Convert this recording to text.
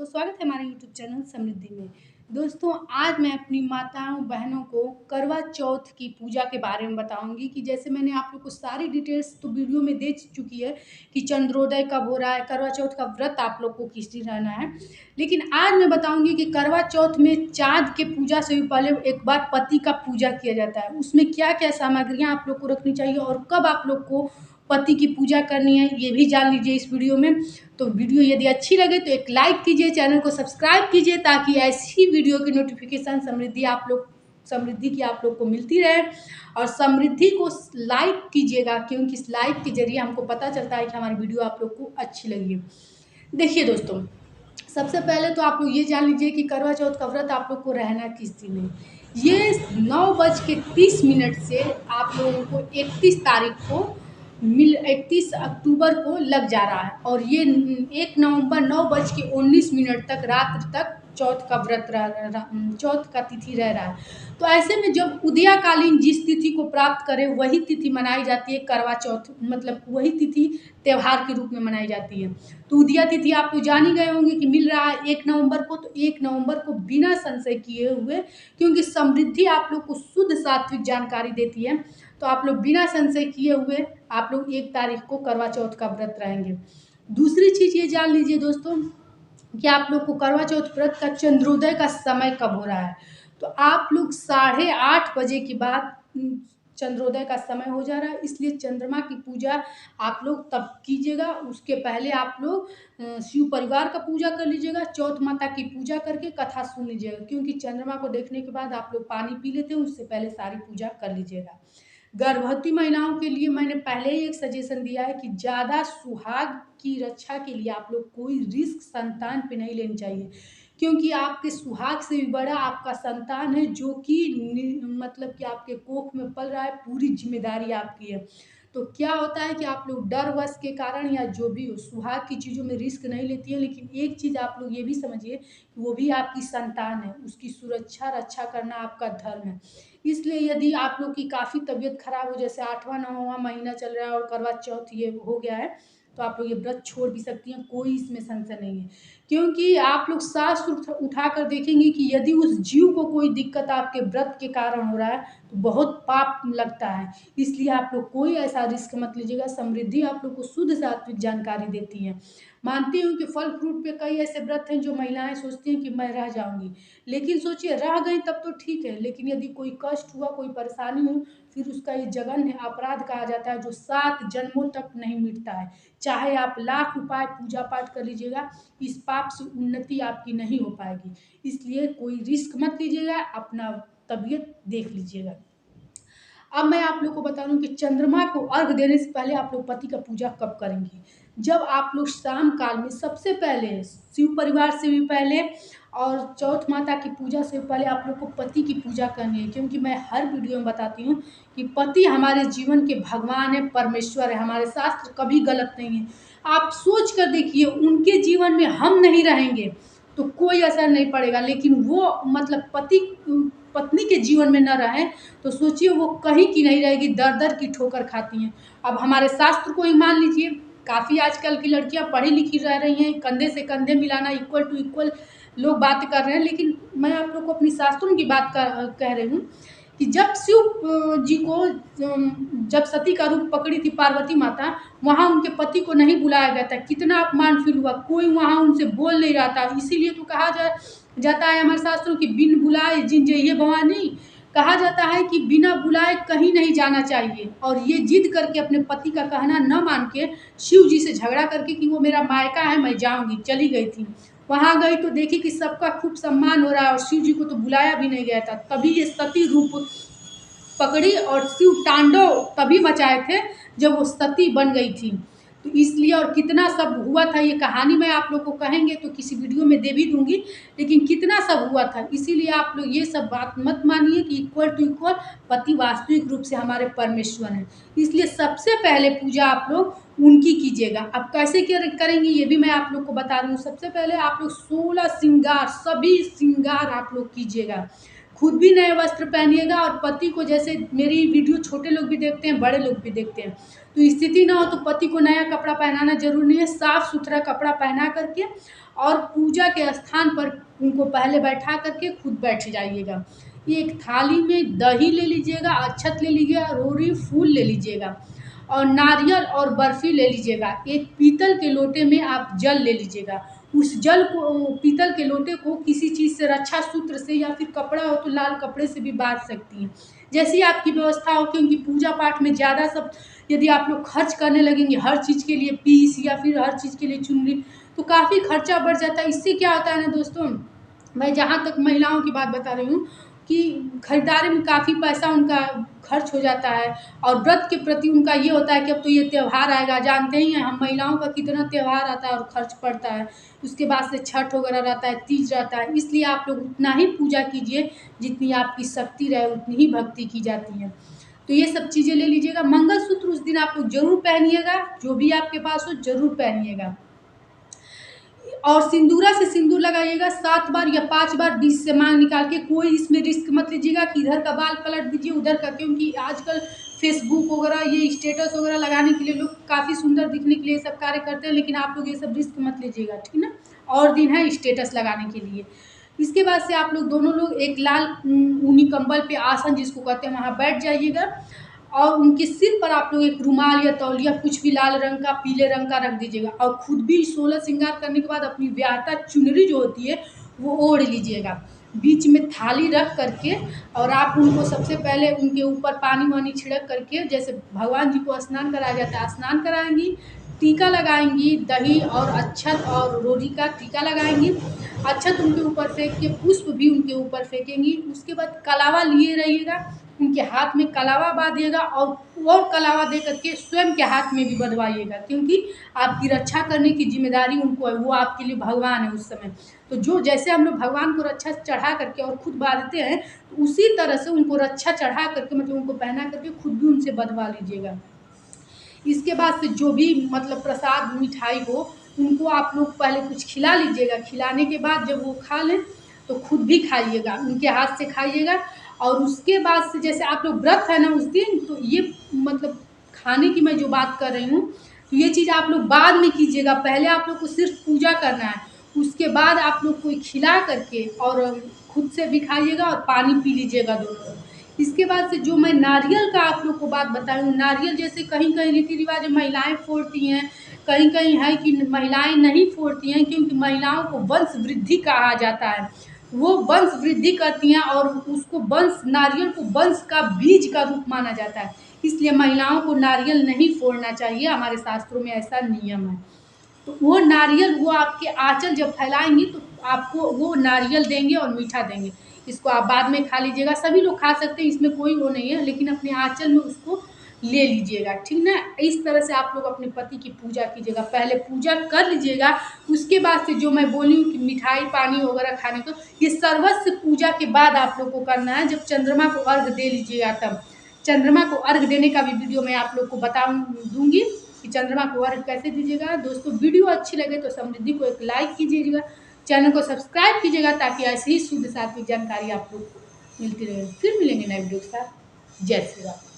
को स्वागत है हमारे यूट्यूब चैनल समृद्धि में। दोस्तों, आज मैं अपनी माताओं बहनों को करवा चौथ की पूजा के बारे में बताऊंगी कि जैसे मैंने आप लोग को सारी डिटेल्स तो वीडियो में दे चुकी है कि चंद्रोदय कब हो रहा है, करवा चौथ का व्रत आप लोग को किस दिन रहना है। लेकिन आज मैं बताऊंगी कि करवा चौथ में चाँद के पूजा से भी पहले एक बार पति का पूजा किया जाता है। उसमें क्या क्या सामग्रियाँ आप लोग को रखनी चाहिए और कब आप लोग को पति की पूजा करनी है, ये भी जान लीजिए इस वीडियो में। तो वीडियो यदि अच्छी लगे तो एक लाइक कीजिए, चैनल को सब्सक्राइब कीजिए ताकि ऐसी वीडियो की नोटिफिकेशन समृद्धि की आप लोग को मिलती रहे। और समृद्धि को लाइक कीजिएगा क्योंकि इस लाइक के जरिए हमको पता चलता है कि हमारी वीडियो आप लोग को अच्छी लगी है। देखिए दोस्तों, सबसे पहले तो आप लोग ये जान लीजिए कि करवा चौथ का व्रत आप लोग को रहना किस दिन है। ये 9:30 से आप लोगों को 31 अक्टूबर को लग जा रहा है और ये 1 नवंबर 9:19 तक रात तक चौथ का तिथि रह रहा है। तो ऐसे में जब उदयकालीन जिस तिथि को प्राप्त करे वही तिथि मनाई जाती है करवा चौथ, मतलब वही तिथि त्यौहार के रूप में मनाई जाती है। तो उदया तिथि आप लोग जान ही गए होंगे कि मिल रहा है 1 नवंबर को। तो 1 नवंबर को बिना संशय किए हुए, क्योंकि समृद्धि आप लोग को शुद्ध सात्विक जानकारी देती है, तो आप लोग बिना संशय किए हुए आप लोग 1 तारीख को करवा चौथ का व्रत रहेंगे। दूसरी चीज़ ये जान लीजिए दोस्तों कि आप लोग को करवा चौथ व्रत का चंद्रोदय का समय कब हो रहा है। तो आप लोग 8:30 बजे के बाद चंद्रोदय का समय हो जा रहा है, इसलिए चंद्रमा की पूजा आप लोग तब कीजिएगा। उसके पहले आप लोग शिव परिवार का पूजा कर लीजिएगा, चौथ माता की पूजा करके कथा सुन लीजिएगा, क्योंकि चंद्रमा को देखने के बाद आप लोग पानी पी लेते हैं, उससे पहले सारी पूजा कर लीजिएगा। गर्भवती महिलाओं के लिए मैंने पहले ही एक सजेशन दिया है कि ज़्यादा सुहाग की रक्षा के लिए आप लोग कोई रिस्क संतान पे नहीं लेनी चाहिए, क्योंकि आपके सुहाग से भी बड़ा आपका संतान है जो कि मतलब कि आपके कोख में पल रहा है, पूरी जिम्मेदारी आपकी है। तो क्या होता है कि आप लोग डरवश के कारण या जो भी हो सुहाग की चीज़ों में रिस्क नहीं लेती है, लेकिन एक चीज़ आप लोग ये भी समझिए कि वो भी आपकी संतान है, उसकी सुरक्षा रक्षा करना आपका धर्म है। इसलिए यदि आप लोग की काफ़ी तबीयत खराब हो, जैसे 8वां 9वां महीना चल रहा है और करवा चौथ ये हो गया है, तो आप लोग ये व्रत छोड़ भी सकती हैं, कोई इसमें संशय नहीं है। क्योंकि आप लोग शास्त्र उठा कर देखेंगे कि यदि उस जीव को कोई दिक्कत आपके व्रत के कारण हो रहा है तो बहुत पाप लगता है। इसलिए आप लोग कोई ऐसा रिस्क मत लीजिएगा। समृद्धि आप लोग को शुद्ध सात्विक जानकारी देती है। मानती हूँ कि फल फ्रूट पे कई ऐसे व्रत हैं जो महिलाएं सोचती हैं कि मैं रह जाऊंगी, लेकिन सोचिए रह गई तब तो ठीक है, लेकिन यदि कोई कष्ट हुआ, कोई परेशानी हुई, फिर उसका ये जघन्य अपराध कहा जाता है जो 7 जन्मों तक नहीं मिटता है। चाहे आप लाख उपाय पूजा पाठ कर लीजिएगा, इस पाप से उन्नति आपकी नहीं हो पाएगी। इसलिए कोई रिस्क मत लीजिएगा, अपना तबीयत देख लीजिएगा। अब मैं आप लोग को बता दूं कि चंद्रमा को अर्घ देने से पहले आप लोग पति का पूजा कब करेंगे। जब आप लोग शाम काल में सबसे पहले शिव परिवार से भी पहले और चौथ माता की पूजा से पहले आप लोग को पति की पूजा करनी है, क्योंकि मैं हर वीडियो में बताती हूँ कि पति हमारे जीवन के भगवान है, परमेश्वर है, हमारे शास्त्र कभी गलत नहीं है। आप सोच कर देखिए, उनके जीवन में हम नहीं रहेंगे तो कोई असर नहीं पड़ेगा, लेकिन वो मतलब पति पत्नी के जीवन में न रहे तो सोचिए वो कहीं की नहीं रहेगी, दर दर की ठोकर खाती हैं। अब हमारे शास्त्र को ही मान लीजिए, काफ़ी आजकल की लड़कियां पढ़ी लिखी रह रही हैं, कंधे से कंधे मिलाना, इक्वल टू इक्वल लोग बात कर रहे हैं, लेकिन मैं आप लोग को अपनी शास्त्रों की बात कह रही हूँ कि जब शिव जी को जब सती का रूप पकड़ी थी पार्वती माता, वहाँ उनके पति को नहीं बुलाया गया था। कितना अपमान फील हुआ, कोई वहाँ उनसे बोल नहीं रहा था। इसीलिए तो कहा जाता है हमारे शास्त्रों की बिन बुलाए जिन जइये भवानी। कहा जाता है कि बिना बुलाए कहीं नहीं जाना चाहिए, और ये जिद करके अपने पति का कहना न मान के शिव जी से झगड़ा करके कि वो मेरा मायका है मैं जाऊंगी, चली गई थी। वहां गई तो देखी कि सबका खूब सम्मान हो रहा है और शिव जी को तो बुलाया भी नहीं गया था। तभी ये सती रूप पकड़ी और शिव तांडव तभी मचाए थे जब वो सती बन गई थी। तो इसलिए और कितना सब हुआ था, ये कहानी मैं आप लोग को कहेंगे तो किसी वीडियो में दे भी दूंगी, लेकिन कितना सब हुआ था। इसीलिए आप लोग ये सब बात मत मानिए कि इक्वल टू इक्वल पति वास्तविक रूप से हमारे परमेश्वर हैं। इसलिए सबसे पहले पूजा आप लोग उनकी कीजिएगा। अब कैसे करेंगे ये भी मैं आप लोग को बता रही हूँ। सबसे पहले आप लोग 16 श्रृंगार, सभी श्रृंगार आप लोग कीजिएगा। खुद भी नए वस्त्र पहनिएगा और पति को, जैसे मेरी वीडियो छोटे लोग भी देखते हैं, बड़े लोग भी देखते हैं, तो स्थिति ना हो तो पति को नया कपड़ा पहनाना जरूरी नहीं है, साफ सुथरा कपड़ा पहना करके और पूजा के स्थान पर उनको पहले बैठा करके खुद बैठ जाइएगा। एक थाली में दही ले लीजिएगा, अक्षत ले लीजिएगा, रोरी फूल ले लीजिएगा और नारियल और बर्फी ले लीजिएगा। एक पीतल के लोटे में आप जल ले लीजिएगा। उस जल को, पीतल के लोटे को किसी चीज़ से, रक्षा सूत्र से या फिर कपड़ा हो तो लाल कपड़े से भी बांध सकती हैं, जैसी आपकी व्यवस्था हो। क्योंकि पूजा पाठ में ज़्यादा सब यदि आप लोग खर्च करने लगेंगे हर चीज़ के लिए पीस या फिर हर चीज़ के लिए चुनरी, तो काफ़ी खर्चा बढ़ जाता है। इससे क्या होता है ना दोस्तों, मैं जहाँ तक महिलाओं की बात बता रही हूँ कि खरीदारी में काफ़ी पैसा उनका खर्च हो जाता है और व्रत के प्रति उनका ये होता है कि अब तो ये त्यौहार आएगा। जानते ही हैं हम महिलाओं का कितना त्यौहार आता है और खर्च पड़ता है। उसके बाद से छठ वगैरह रहता है, तीज रहता है। इसलिए आप लोग उतना ही पूजा कीजिए जितनी आपकी शक्ति रहे, उतनी ही भक्ति की जाती है। तो ये सब चीज़ें ले लीजिएगा। मंगलसूत्र उस दिन आप लोग जरूर पहनिएगा, जो भी आपके पास हो जरूर पहनिएगा। और सिंदूरा से सिंदूर लगाइएगा 7 बार या 5 बार बीच से मांग निकाल के। कोई इसमें रिस्क मत लीजिएगा कि इधर का बाल पलट दीजिए उधर का, क्योंकि आजकल फेसबुक वगैरह ये स्टेटस वगैरह लगाने के लिए लोग काफ़ी सुंदर दिखने के लिए सब कार्य करते हैं, लेकिन आप लोग ये सब रिस्क मत लीजिएगा, ठीक ना। और दिन है स्टेटस लगाने के लिए। इसके बाद से आप लोग दोनों लोग एक लाल ऊनी कंबल पे, आसन जिसको कहते हैं, वहाँ बैठ जाइएगा और उनके सिर पर आप लोग एक रुमाल या तौलिया कुछ भी लाल रंग का, पीले रंग का रख दीजिएगा और खुद भी 16 श्रृंगार करने के बाद अपनी ब्याहता चुनरी जो होती है वो ओढ़ लीजिएगा। बीच में थाली रख करके और आप उनको सबसे पहले उनके ऊपर पानी वानी छिड़क करके, जैसे भगवान जी को स्नान कराया जाता है स्नान कराएंगी, टीका लगाएंगी, दही और अक्षत और रोरी का टीका लगाएंगी, अक्षत उनके ऊपर फेंक के पुष्प भी उनके ऊपर फेंकेंगी। उसके बाद कलावा लिए रहिएगा, उनके हाथ में कलावा बांधिएगा और कलावा दे करके स्वयं के हाथ में भी बंधवाइएगा, क्योंकि आपकी रक्षा करने की जिम्मेदारी उनको है, वो आपके लिए भगवान है उस समय। तो जो जैसे हम लोग भगवान को रक्षा चढ़ा करके और खुद बांधते हैं, तो उसी तरह से उनको रक्षा चढ़ा करके, मतलब उनको पहना करके खुद भी उनसे बंधवा लीजिएगा। इसके बाद से जो भी मतलब प्रसाद मिठाई हो उनको आप लोग पहले कुछ खिला लीजिएगा। खिलाने के बाद जब वो खा लें तो खुद भी खाइएगा, उनके हाथ से खाइएगा। और उसके बाद से जैसे आप लोग व्रत है ना उस दिन, तो ये मतलब खाने की मैं जो बात कर रही हूँ, तो ये चीज़ आप लोग बाद में कीजिएगा। पहले आप लोग को सिर्फ पूजा करना है, उसके बाद आप लोग को खिला करके और खुद से भी खाइएगा और पानी पी लीजिएगा दोनों। इसके बाद से जो मैं नारियल का आप लोग को बात बताई हूँ, नारियल जैसे कहीं कहीं रीति रिवाज महिलाएं फोड़ती हैं, कहीं कहीं है कि महिलाएं नहीं फोड़ती हैं, क्योंकि महिलाओं को वंश वृद्धि कहा जाता है। वो वंश वृद्धि करती हैं और उसको वंश, नारियल को वंश का बीज का रूप माना जाता है, इसलिए महिलाओं को नारियल नहीं फोड़ना चाहिए, हमारे शास्त्रों में ऐसा नियम है। तो वो नारियल वो आपके आंचल जब फैलाएंगी तो आपको वो नारियल देंगे और मीठा देंगे। इसको आप बाद में खा लीजिएगा, सभी लोग खा सकते हैं, इसमें कोई वो नहीं है, लेकिन अपने आंचल में उसको ले लीजिएगा, ठीक ना। इस तरह से आप लोग अपने पति की पूजा कीजिएगा। पहले पूजा कर लीजिएगा, उसके बाद से जो मैं बोली हूँ कि मिठाई पानी वगैरह खाने को, ये सर्वस्व पूजा के बाद आप लोग को करना है, जब चंद्रमा को अर्घ दे लीजिएगा तब। चंद्रमा को अर्घ देने का भी वीडियो मैं आप लोग को दूंगी कि चंद्रमा को अर्घ कैसे दीजिएगा। दोस्तों वीडियो अच्छी लगे तो समृद्धि को एक लाइक कीजिएगा, चैनल को सब्सक्राइब कीजिएगा, ताकि ऐसी ही शुद्ध सात्विक जानकारी आप लोग को मिलती रहे। फिर मिलेंगे नए वीडियो के साथ। जय श्री राम।